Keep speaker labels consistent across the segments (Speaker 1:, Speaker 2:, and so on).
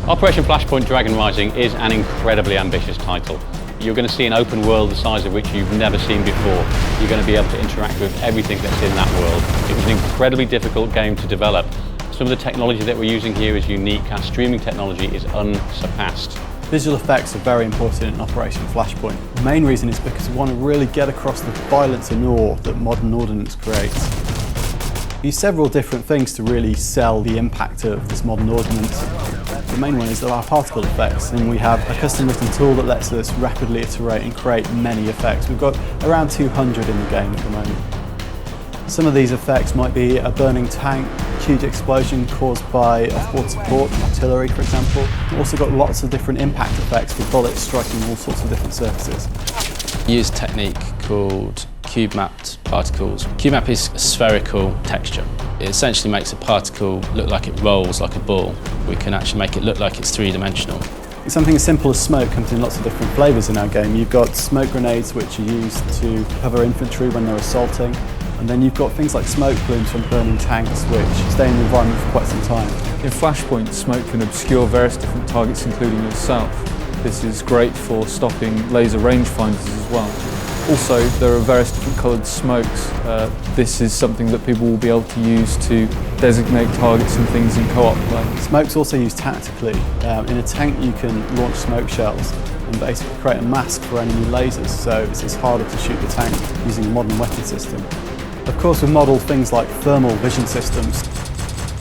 Speaker 1: Operation Flashpoint Dragon Rising is an incredibly ambitious title. You're going to see an open world the size of which you've never seen before. You're going to be able to interact with everything that's in that world. It was an incredibly difficult game to develop. Some of the technology that we're using here is unique. Our streaming technology is unsurpassed.
Speaker 2: Visual effects are very important in Operation Flashpoint. The main reason is because we want to really get across the violence and awe that modern ordnance creates. We use several different things to really sell the impact of this modern ordnance. The main one is our particle effects, and we have a custom written tool that lets us rapidly iterate and create many effects. We've got around 200 in the game at the moment. Some of these effects might be a burning tank, huge explosion caused by off-board support, artillery for example. We've also got lots of different impact effects for bullets striking all sorts of different surfaces.
Speaker 3: We use a technique called cube-mapped particles. Cube-map is a spherical texture. It essentially makes a particle look like it rolls like a ball. We can actually make it look like it's three-dimensional.
Speaker 2: Something as simple as smoke comes in lots of different flavours in our game. You've got smoke grenades which are used to cover infantry when they're assaulting. And then you've got things like smoke plumes from burning tanks which stay in the environment for quite some time.
Speaker 4: In Flashpoint, smoke can obscure various different targets, including yourself. This is great for stopping laser rangefinders as well. Also, there are various different coloured smokes. This is something that people will be able to use to designate targets and things in co-op play.
Speaker 2: Smoke's also used tactically. In a tank you can launch smoke shells and basically create a mask for enemy lasers, so it's harder to shoot the tank using a modern weapon system. Of course, we've modelled things like thermal vision systems.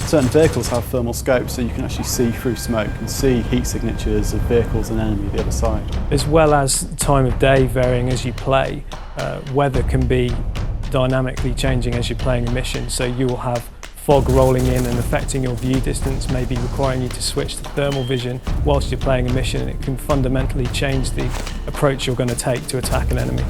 Speaker 2: Certain vehicles have thermal scopes, so you can actually see through smoke and see heat signatures of vehicles and enemy the other side.
Speaker 5: As well as time of day varying as you play, weather can be dynamically changing as you're playing a mission, so you will have fog rolling in and affecting your view distance, maybe requiring you to switch to thermal vision whilst you're playing a mission, and it can fundamentally change the approach you're going to take to attack an enemy.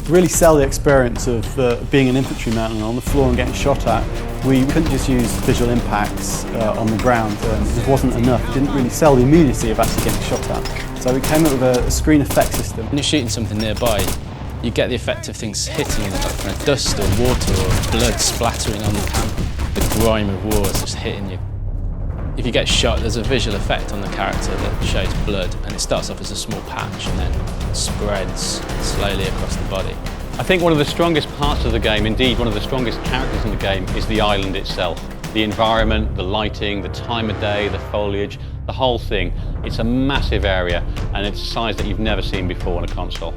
Speaker 2: To really sell the experience of being an infantryman on the floor and getting shot at, we couldn't just use visual impacts on the ground. It wasn't enough. It didn't really sell the immediacy of actually getting shot at. So we came up with a screen effect system.
Speaker 3: When you're shooting something nearby, you get the effect of things hitting you, like kind of dust or water or blood splattering on the camera. The grime of war is just hitting you. If you get shot, there's a visual effect on the character that shows blood, and it starts off as a small patch and then spreads slowly across the body.
Speaker 1: I think one of the strongest parts of the game, indeed one of the strongest characters in the game, is the island itself. The environment, the lighting, the time of day, the foliage, the whole thing. It's a massive area, and it's a size that you've never seen before on a console.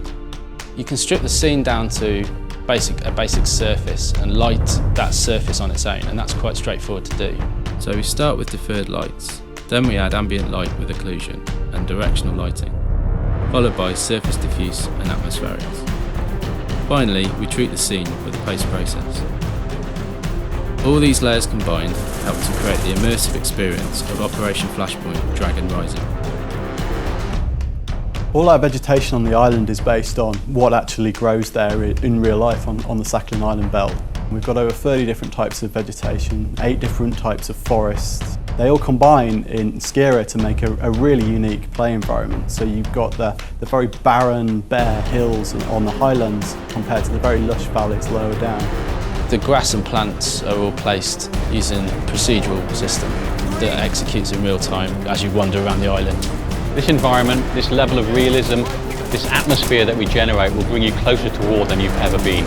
Speaker 3: You can strip the scene down to a basic surface and light that surface on its own, and that's quite straightforward to do. So we start with deferred lights, then we add ambient light with occlusion and directional lighting, followed by surface diffuse and atmospherics. Finally, we treat the scene with a post process. All these layers combined help to create the immersive experience of Operation Flashpoint Dragon Rising.
Speaker 2: All our vegetation on the island is based on what actually grows there in real life on the Sakhalin Island belt. We've got over 30 different types of vegetation, 8 different types of forests. They all combine in Skira to make a really unique play environment. So you've got the very barren, bare hills on the highlands compared to the very lush valleys lower down.
Speaker 3: The grass and plants are all placed using a procedural system that executes in real time as you wander around the island.
Speaker 1: This environment, this level of realism, this atmosphere that we generate will bring you closer to war than you've ever been.